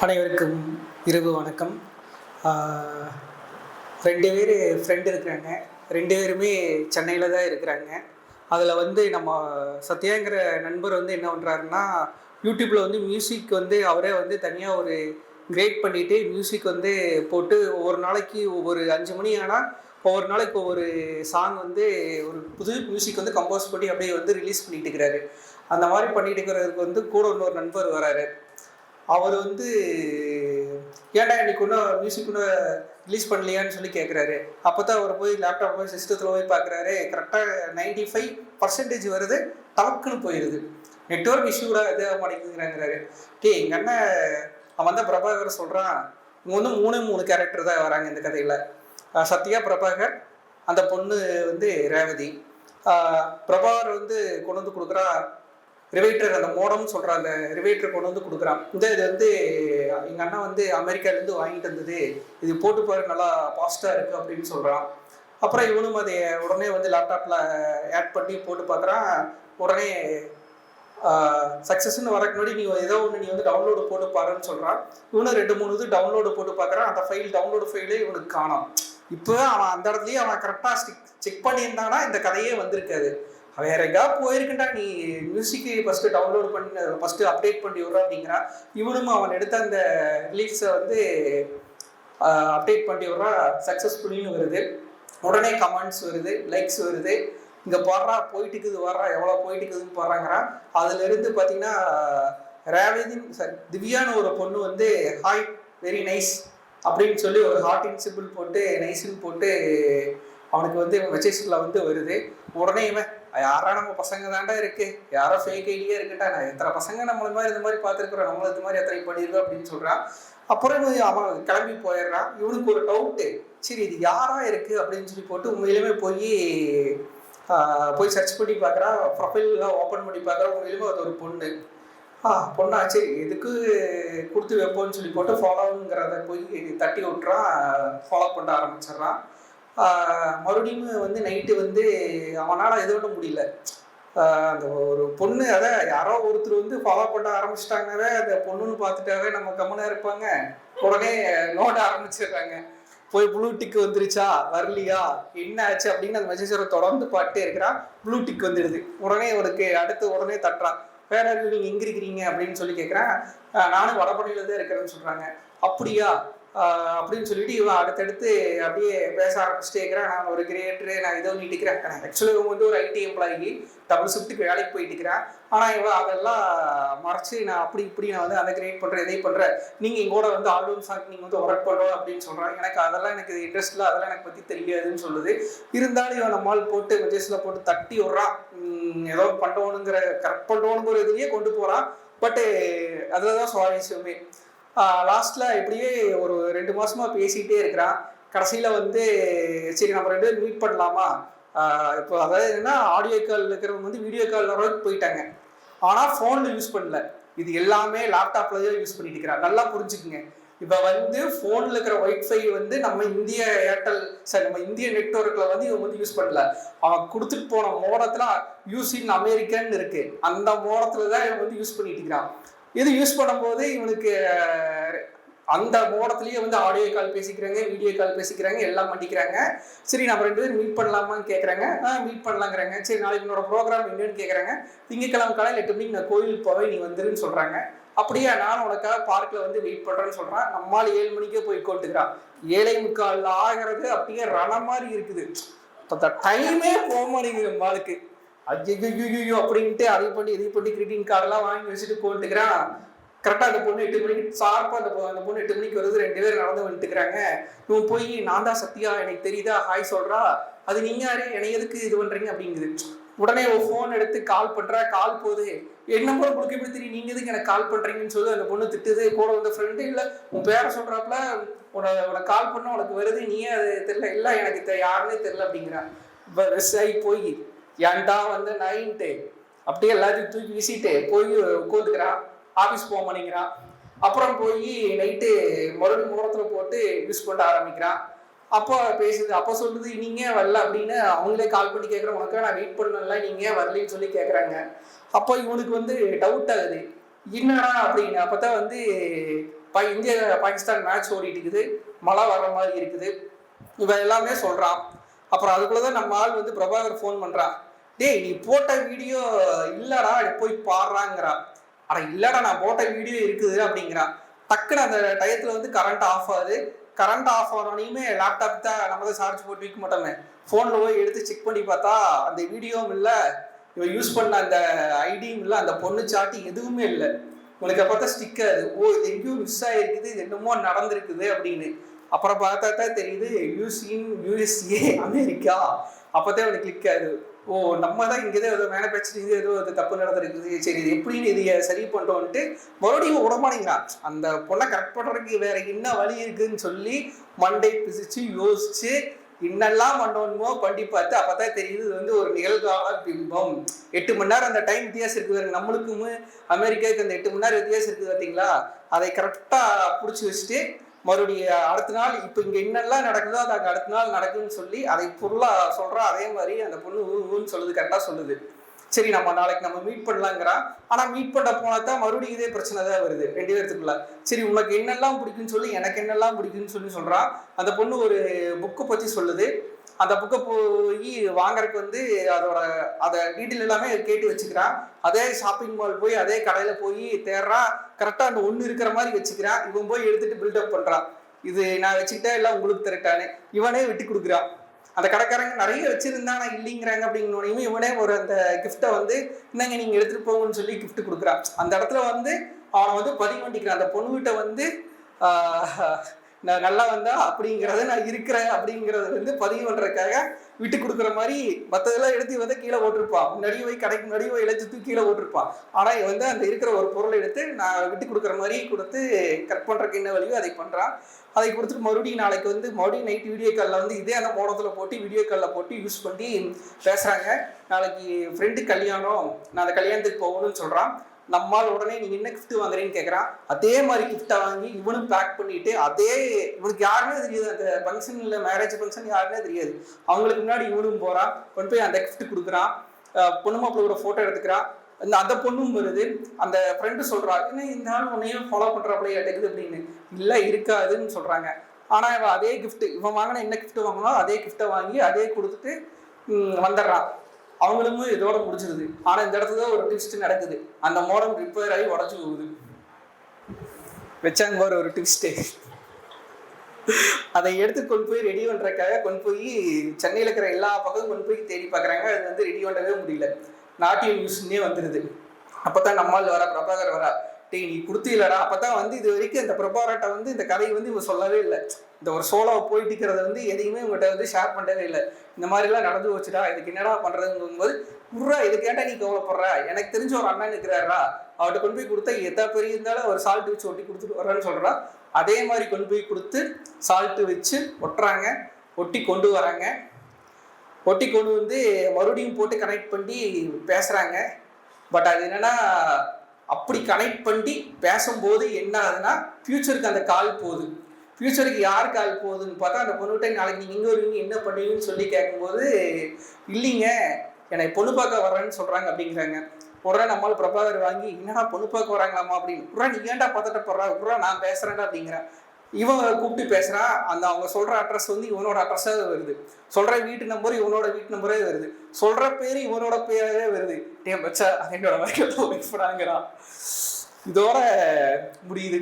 அனைவருக்கும் இரவு வணக்கம். ரெண்டு பேர் ஃப்ரெண்டு இருக்கிறாங்க. ரெண்டு பேருமே சென்னையில் தான் இருக்கிறாங்க. அதில் வந்து நம்ம சத்யாங்கிற நண்பர் வந்து என்ன பண்ணுறாருன்னா, யூடியூப்பில் வந்து மியூசிக் வந்து அவரே வந்து தனியாக ஒரு கிரேட் பண்ணிவிட்டு மியூசிக் வந்து போட்டு ஒவ்வொரு நாளைக்கு ஒவ்வொரு 5 மணி ஆனால் ஒவ்வொரு நாளைக்கு ஒவ்வொரு சாங் வந்து ஒரு புது மியூசிக் வந்து கம்போஸ் பண்ணி அப்படியே வந்து ரிலீஸ் பண்ணிட்டு இருக்கிறாரு. அந்த மாதிரி பண்ணிட்டு இருக்கிறதுக்கு வந்து கூட இன்னொரு நண்பர் வராரு. அவர் வந்து ஏன்டா இன்னைக்கு ஒன்றும் மியூசிக் ஒன்றும் ரிலீஸ் பண்ணலையான்னு சொல்லி கேட்குறாரு. அப்போ தான் அவர் போய் லேப்டாப் போய் சிஸ்டத்தில் போய் பார்க்குறாரு. கரெக்டாக 95% வருது, டவுக்குன்னு போயிடுது. நெட்ஒர்க் இஷ்யூட இது மாட்டேங்குதுங்கிறாரு. எங்கள் அண்ணன் அவன் தான் பிரபாகர் சொல்கிறான், இவங்க வந்து 3 கேரக்டர் தான் வராங்க இந்த கதையில். சத்யா, பிரபாகர், அந்த பொண்ணு வந்து ரேவதி. பிரபாகர் வந்து கொண்டு வந்து கொடுக்குறா ரிவைட்டர், அந்த மோடம்னு சொல்கிற அந்த ரிவைட்டர் கொண்டு வந்து கொடுக்குறான். இது வந்து எங்கள் அண்ணா வந்து அமெரிக்காலேருந்து வாங்கிட்டு வந்தது, இது போட்டு பாரு நல்லா பாஸ்ட்டாக இருக்குது அப்படின்னு சொல்கிறான். அப்புறம் இவனும் அதை உடனே வந்து லேப்டாப்பில் ஆட் பண்ணி போட்டு பார்க்குறான். உடனே சக்ஸஸ்ன்னு வரக்கு முன்னாடி நீ ஏதோ ஒன்று நீ வந்து டவுன்லோடு போட்டு பாருன்னு சொல்கிறான். இவனும் 2-3 இது டவுன்லோடு போட்டு பார்க்குறான். அந்த டவுன்லோடு ஃபைலே இவனுக்கு காணோம். இப்போ அவன் அந்த இடத்துலையே அவன் கரெக்டாக செக் பண்ணியிருந்தானா இந்த கதையே வந்திருக்காது. வேற எங்கேயாவது போயிருக்குண்டா, நீ மியூசிக்கு ஃபஸ்ட்டு டவுன்லோட் பண்ணி ஃபஸ்ட்டு அப்டேட் பண்ணி விட்றா அப்படிங்கிறான். இவனும் அவன் எடுத்த அந்த ரிலீஸை வந்து அப்டேட் பண்ணி விட்றா. சக்ஸஸ்ஃபுல்லின்னு வருது. உடனே கமெண்ட்ஸ் வருது, லைக்ஸ் வருது. இங்கே பாடுறா போயிட்டுக்குது, வர்றா எவ்வளோ போயிட்டுக்குதுன்னு பாடுறாங்கிறான். அதுலேருந்து பார்த்தீங்கன்னா திவ்யான்னு ஒரு பொண்ணு வந்து ஹாய் வெரி நைஸ் அப்படின்னு சொல்லி ஒரு ஹார்ட்டின் சிம்பிள் போட்டு நைஸ்ன்னு போட்டு அவனுக்கு வந்து மெசேஜில் வந்து வருது. உடனே இவன் யாரா நம்ம பசங்க தாண்டா இருக்கு, யாரோ ஃபேக் ஐடியா இருக்குட்டா, நான் எத்தனை பசங்க நம்மள மாதிரி இந்த மாதிரி பார்த்துருக்குறோம், நம்மள இது மாதிரி எத்தனை பண்ணியிருக்கோம் அப்படின்னு சொல்கிறான். அப்புறம் அவன் கிளம்பி போயிடுறான். இவனுக்கு ஒரு டவுட்டு, சரி இது யாரா இருக்கு அப்படின்னு சொல்லி போட்டு உண்மையிலுமே போய் சர்ச் பண்ணி பார்க்குறான். ப்ரொஃபைல்லாம் ஓப்பன் பண்ணி பார்க்குறான். உண்மையிலுமே அது ஒரு பொண்ணா, சரி எதுக்கு கொடுத்து வைப்போன்னு சொல்லி போட்டு ஃபாலோங்கிறத போய் தட்டி விட்டுறான். ஃபாலோ பண்ண ஆரம்பிச்சிடுறான். மறுபடியும் வந்து நைட்டு வந்து அவனால் எது பண்ண முடியல. அந்த ஒரு பொண்ணு அதை யாரோ ஒருத்தர் வந்து ஃபாலோ பண்ண ஆரம்பிச்சிட்டாங்கவே, அந்த பொண்ணுன்னு பார்த்துட்டாவே நம்ம கம்முனாக இருப்பாங்க. உடனே நோட ஆரம்பிச்சிடுறாங்க. போய் ப்ளூடிக் வந்துருச்சா வரலையா என்ன ஆச்சு அப்படின்னு அந்த மெசேஜரை தொடர்ந்து பாட்டே இருக்கிறான். ப்ளூடிக் வந்துடுது. உடனே அவனுக்கு அடுத்து உடனே தட்டுறான். வேற நீங்கள் எங்கே இருக்கிறீங்க அப்படின்னு சொல்லி கேட்குறேன். நானும் வடபழனியில தான் இருக்கிறேன்னு சொல்கிறாங்க. அப்படியா அப்படின்னு சொல்லிட்டு இவன் அடுத்தடுத்து அப்படியே பேச ஆரம்பிச்சுட்டே இருக்கிறான். நான் ஒரு கிரியேட்டரு, நான் இதோ நீட்டிக்கிறேன். ஆக்சுவலி இவன் வந்து ஒரு ஐடி எம்ப்ளாயி, டபுள் ஷிஃப்ட்டுக்கு வேலைக்கு போயிட்டு இருக்கிறான். ஆனால் இவன் அதெல்லாம் மறைச்சு நான் இப்படி நான் வந்து அதை கிரியேட் பண்ணுறேன், இதை பண்ணுறேன், நீங்கள் எங்கூட வந்து ஆல்பம் சாங் நீங்கள் வந்து ஒர்க் பண்ணணும் அப்படின்னு சொல்கிறான். எனக்கு இன்ட்ரெஸ்ட் இல்லை, அதெல்லாம் எனக்கு பற்றி தெரியாதுன்னு சொல்லுது. இருந்தாலும் இவன் நம்மால் போட்டு மெசேஜில் போட்டு தட்டி விட்றான். ஏதோ பண்ணணுங்கிற கரெக்ட் பண்ணணுங்கிற இதுலேயே கொண்டு போகிறான். பட்டு அதில் தான் சுவாரஸ்யமே. லாஸ்ட்டில் இப்படியே ஒரு 2 மாதமாக பேசிகிட்டே இருக்கிறான். கடைசியில் வந்து சரி நம்ம 2 பேரும் மீட் பண்ணலாமா, இப்போ அதாவது என்னன்னா ஆடியோ கால் இருக்கிறவங்க வந்து வீடியோ கால் வரைக்கும் போயிட்டாங்க. ஆனால் ஃபோனில் யூஸ் பண்ணல. இது எல்லாமே லேப்டாப்பில் தான் யூஸ் பண்ணிட்டு இருக்கிறான். நல்லா புரிஞ்சுக்குங்க. இப்போ வந்து ஃபோனில் இருக்கிற ஒய்ஃபை வந்து நம்ம இந்திய ஏர்டெல் நம்ம இந்திய நெட்வொர்க்கில் வந்து இவன் வந்து யூஸ் பண்ணல. அவன் கொடுத்துட்டு போன மோடத்தில் யூஸ் இன் அமெரிக்கன் இருக்கு, அந்த மோடத்தில் தான் இவன் வந்து யூஸ் பண்ணிட்டு இருக்கிறான். இது யூஸ் பண்ணும்போது இவனுக்கு அந்த மோடத்துலேயே வந்து ஆடியோ கால் பேசிக்கிறாங்க, வீடியோ கால் பேசிக்கிறாங்க, எல்லாம் பண்ணிக்கிறாங்க. சரி நம்ம 2 பேரும் மீட் பண்ணலாமான்னு கேட்குறாங்க. மீட் பண்ணலாங்கிறாங்க. சரி நாளைக்கு என்னோட ப்ரோக்ராம் என்னன்னு கேட்குறாங்க. திங்கக்கிழமை காலையில் 8 மணிக்கு நான் கோயிலுக்கு போவேன், நீ வந்துருன்னு சொல்கிறாங்க. அப்படியே நானும் உனக்காக பார்க்கில் வந்து வெயிட் பண்ணுறேன்னு சொல்கிறான். நம்மளால் 7 மணிக்கே போய் கொண்டுக்கிறான். 7:45 ஆகிறது அப்படியே ரண மாதிரி இருக்குது. அந்த டைமே போக மாட்டேங்குது நம்மளுக்கு. ஐயோ அப்படின்ட்டு அதை பண்ணி இதை பண்ணி கிரீட்டிங் கார்டெல்லாம் வாங்கி வச்சுட்டு போட்டுக்கிறான். கரெக்டாக அந்த பொண்ணு 8 மணிக்கு ஷார்ப்பாக அந்த பொண்ணு 8 மணிக்கு வருது. 2 பேர் நடந்து வந்துட்டுக்கிறாங்க. இவன் போய் நான் தான் சத்யா, எனக்கு தெரியுதா, ஹாய் சொல்கிறா. அது நீங்கள் யாரு, என்னை எதுக்கு இது பண்ணுறீங்க அப்படிங்குது. உடனே ஒரு ஃபோன் எடுத்து கால் பண்ணுறா. கால் போகுது. என்ன போல உங்களுக்கு எப்படி தெரியும், நீங்கள் எதுக்கு எனக்கு கால் பண்ணுறீங்கன்னு சொல்லி அந்த பொண்ணு திட்டுது. கூட வந்த ஃப்ரெண்டு இல்லை உன் பேரை சொல்கிறாப்புல, உனக்கு கால் பண்ண உனக்கு வருது, நீயே அது தெரில, இல்லை எனக்கு யாருன்னே தெரில அப்படிங்கிறான். விவசாயி போய் ஏன்டா வந்து நைன்ட்டு அப்படியே எல்லாத்தையும் தூக்கி வீசிட்டு போய் உட்காந்துக்கிறான். ஆஃபீஸ் போக மாட்டேங்கிறான். அப்புறம் போய் நைட்டு மறுபடியும் முகத்தில் போட்டு யூஸ் பண்ண ஆரம்பிக்கிறான். அப்போ பேசுது. அப்போ சொல்லுது நீங்கள் வரல அப்படின்னு அவங்களே கால் பண்ணி கேட்குறேன். உனக்கு நான் வெயிட் பண்ணல, நீங்கள் வரலன்னு சொல்லி கேட்குறாங்க. அப்போ இவனுக்கு வந்து டவுட் ஆகுது, என்னடா அப்படின்னு. அப்போ தான் வந்து இந்தியா பாகிஸ்தான் மேட்ச் ஓடிட்டு இருக்குது, மழை வர்ற மாதிரி இருக்குது, இவன் எல்லாமே சொல்றான். அப்புறம் அதுக்குள்ளதான் நம்ம ஆள் வந்து பிரபாகர் ஃபோன் பண்றான். டேய் நீ போட்ட வீடியோ இல்லடா, நீ போய் பாடுறாங்கிறான். ஆனா இல்லடா நான் போட்ட வீடியோ இருக்குது அப்படிங்கிறான். டக்குன்னு அந்த டயத்துல வந்து கரண்ட் ஆஃப் ஆகுது. கரண்ட் ஆஃப் ஆனோனையுமே லேப்டாப் தான் நம்ம தான் சார்ஜ் போட்டு வைக்க மாட்டோமே, ஃபோனில் போய் எடுத்து செக் பண்ணி பார்த்தா அந்த வீடியோவும் இல்லை, இவன் யூஸ் பண்ண அந்த ஐடியும் இல்லை, அந்த பொண்ணு சாட்டி எதுவுமே இல்லை. உனக்கு பார்த்தா ஸ்டிக்கர், ஓ இது எங்கேயும் மிஸ் ஆகிருக்குது, இது என்னமோ நடந்திருக்குது அப்படின்னு. அப்புறம் பார்த்தா தான் தெரியுது யூஎஸ்ஏ அமெரிக்கா. அப்போதான் அவனுக்கு கிளிக் ஆகுது, ஓ நம்ம தான் இங்கே ஏதோ மேனுஃபேக்சரிங் ஏதோ தப்பு நடந்திருக்குது, சரி இது எப்படின்னு இதை சரி பண்ணுறோன்ட்டு மறுபடியும் விடமாட்டேங்கிறான். அந்த பொண்ணை கரெக்ட் பண்ணுறதுக்கு வேற என்ன வழி இருக்குன்னு சொல்லி மண்டை பிசிச்சு யோசிச்சு இன்னெல்லாம் பண்ணணுமோ பண்ணி பார்த்து அப்பதான் தெரியுது இது வந்து ஒரு நிகழ்கால பிம்பம். 8 மணி நேரம் அந்த டைம் வித்தியாசம் இருக்குது நம்மளுக்கும் அமெரிக்காவுக்கு, அந்த 8 மணி நேரம் வித்தியாசம் இருக்குது பார்த்தீங்களா, அதை கரெக்டாக பிடிச்சி வச்சுட்டு மறுபடியும் அடுத்த நாள் இப்போ இங்கே என்னெல்லாம் நடக்குதோ அது அங்கே அடுத்த நாள் நடக்குதுன்னு சொல்லி அதை பொருளாக சொல்கிறா. அதே மாதிரி அந்த பொண்ணு ஊன்னு சொல்லுது, கரெக்டாக சொல்லுது. சரி நம்ம நாளைக்கு நம்ம மீட் பண்ணலாங்கிறான். ஆனால் மீட் பண்ண போனதான் மறுபடியும் இதே பிரச்சனை தான் வருது 2 பேர்த்துக்குள்ள. சரி உனக்கு என்னெல்லாம் பிடிக்குன்னு சொல்லி எனக்கு என்னெல்லாம் பிடிக்குன்னு சொல்கிறான். அந்த பொண்ணு ஒரு புக்கை பற்றி சொல்லுது. அந்த புக்கை போய் வாங்கறதுக்கு வந்து அதை டீட்டெயில் எல்லாமே கேட்டு வச்சுக்கிறான். அதே ஷாப்பிங் மால் போய் அதே கடையில் போய் தேடுறான். கரெக்டாக அந்த ஒன்று இருக்கிற மாதிரி வச்சுக்கிறான். இவன் போய் எடுத்துட்டு பில்டப் பண்ணுறான், இது நான் வச்சுக்கிட்டேன் எல்லாம் உங்களுக்கு திரட்டானே. இவனே விட்டு கொடுக்குறான். அந்த கடைக்காரங்க நிறைய வச்சிருந்தா நான் இல்லைங்கிறாங்க அப்படிங்கிறோனையுமே இவனே ஒரு அந்த கிஃப்டை வந்து என்னங்க நீங்கள் எடுத்துகிட்டு போங்கன்னு சொல்லி கிஃப்ட் கொடுக்குறான். அந்த இடத்துல வந்து அவனை வந்து பதிவு பண்ணிக்கிறான். அந்த பொண்ணுகிட்ட வந்து நான் நல்லா வந்தா அப்படிங்கிறத நான் இருக்கிறேன் அப்படிங்கிறத வந்து பதிவு பண்ணுறதுக்காக விட்டு கொடுக்குற மாதிரி மற்றதெல்லாம் எடுத்து வந்து கீழே போட்டிருப்பான். முன்னாடியே போய் கடைக்கு முன்னாடியே போய் இழைச்சி தூக்கி கீழே போட்டிருப்பான். ஆனால் வந்து அந்த இருக்கிற ஒரு பொருளை எடுத்து நான் விட்டு கொடுக்குற மாதிரி கொடுத்து கட் பண்ணுறதுக்கு என்ன வழியோ அதை பண்ணுறான். அதை கொடுத்துட்டு மறுபடியும் நாளைக்கு வந்து மறுபடியும் நைட் வீடியோ காலில் வந்து இதே அந்த மோடத்தில் போட்டு வீடியோ காலில் போட்டு யூஸ் பண்ணி பேசுகிறாங்க. நாளைக்கு ஃப்ரெண்டு கல்யாணம், நான் அந்த கல்யாணத்துக்கு போகணும்னு சொல்கிறான். நம்மால் உடனே நீ என்ன கிஃப்ட் வாங்குறேன்னு கேட்குறான். அதே மாதிரி கிஃப்டை வாங்கி இவனும் பேக் பண்ணிட்டு அதே இவனுக்கு யாருமே தெரியாது, அந்த ஃபங்க்ஷன் இல்லை மேரேஜ் ஃபங்க்ஷன் யாருமே தெரியாது. அவங்களுக்கு முன்னாடி இவனும் போகிறான், கொண்டு போய் அந்த கிஃப்ட் கொடுக்குறான். பொண்ணு மாப்பிள்ளோட ஃபோட்டோ எடுத்துக்கிறான். அந்த பொண்ணும் வருது. அந்த ஃப்ரெண்டு சொல்றா, என்ன இந்த ஆள் உன்னையும் ஃபாலோ பண்றாப்ல எடுக்குது அப்படின்னு. இல்லை இருக்காதுன்னு சொல்றாங்க. ஆனால் இவன் அதே கிஃப்ட், இவன் வாங்கின என்ன கிஃப்ட் வாங்கினோ அதே கிஃப்டை வாங்கி அதே கொடுத்துட்டு வந்துடுறான். அவங்களும் இதோட முடிச்சிருது. ஆனால் இந்த இடத்துல ஒரு ட்விஸ்ட் நடக்குது. அந்த மோடம் ரிப்பேர் ஆகி உடச்சி போகுது. வச்சாங்க பாரு ஒரு ட்விஸ்ட்டு. அதை எடுத்து கொண்டு போய் ரெடி பண்ணுறதுக்காக கொண்டு போய் சென்னையில் இருக்கிற எல்லா பக்கமும் கொண்டு போய் தேடி பார்க்குறாங்க. அது வந்து ரெடி பண்ணவே முடியல. நாட்டியம் நியூஸ்னே வந்துடுது. அப்போ தான் நம்மால் வர பிரபாகர் வரா, டே நீ கொடுத்தீங்களடா. அப்போ தான் வந்து இது வரைக்கும் இந்த பிரபாகர்கிட்ட வந்து இந்த கதையை வந்து இவங்க சொல்லவே இல்லை. இந்த ஒரு சோலோவை போயிட்டு இருக்கிறத வந்து எதையுமே இவங்ககிட்ட வந்து ஷேர் பண்ணவே இல்லை. இந்த மாதிரிலாம் நடந்து வச்சுடா, இதுக்கு என்னடா பண்ணுறதுங்கும்போது புர்ரா இது கேட்டால் நீ கவலைப்படுற, எனக்கு தெரிஞ்ச ஒரு அண்ணன் இருக்கிறாரா, அவர்கிட்ட கொண்டு போய் கொடுத்தா எத்தா பெரிய இருந்தாலும் அவர் சால்ட்டு வச்சு ஒட்டி கொடுத்துட்டு வர்றான்னு சொல்கிறா. அதே மாதிரி கொண்டு போய் கொடுத்து சால்ட்டு வச்சு ஒட்டுறாங்க, ஒட்டி கொண்டு வராங்க. ஒட்டி கொண்டு வந்து மறுபடியும் போட்டு கனெக்ட் பண்ணி பேசுகிறாங்க. பட் அது என்னென்னா அப்படி கனெக்ட் பண்ணி பேசும்போது என்ன ஆகுதுன்னா ஃப்யூச்சருக்கு அந்த கால் போகுது. ஃப்யூச்சருக்கு யார் கால் போகுதுன்னு பார்த்தா அந்த பொண்ணுகிட்ட நாளைக்கு நீங்கள் இங்கே வருவீங்க என்ன பண்ணுவீங்கன்னு சொல்லி கேட்கும்போது இல்லைங்க என்னை பொண்ணு பார்க்க வர்றேன்னு சொல்கிறாங்க அப்படிங்கிறாங்க. உடனே நம்மளால் பிரபாகர் வாங்கி என்னடா பொண்ணு பார்க்க வராங்களாமா அப்படின்னு. புறா நீ ஏன்டா பதட்ட போடுறா, புறா நான் பேசுகிறேன்டா அப்படிங்கிறேன். இவன் கூப்பிட்டு பேசுகிறான். அந்த அவங்க சொல்கிற அட்ரஸ் வந்து இவனோட அட்ரஸாக வருது. சொல்கிற வீட்டு நம்பர் இவனோட வீட்டு நம்பரே வருது. சொல்கிற பேர் இவனோட பேரே வருது. டே பச்சா அது என்னோட வரைக்கும் வெயிட் பண்ணாங்கிறான். இதோட முடியுது.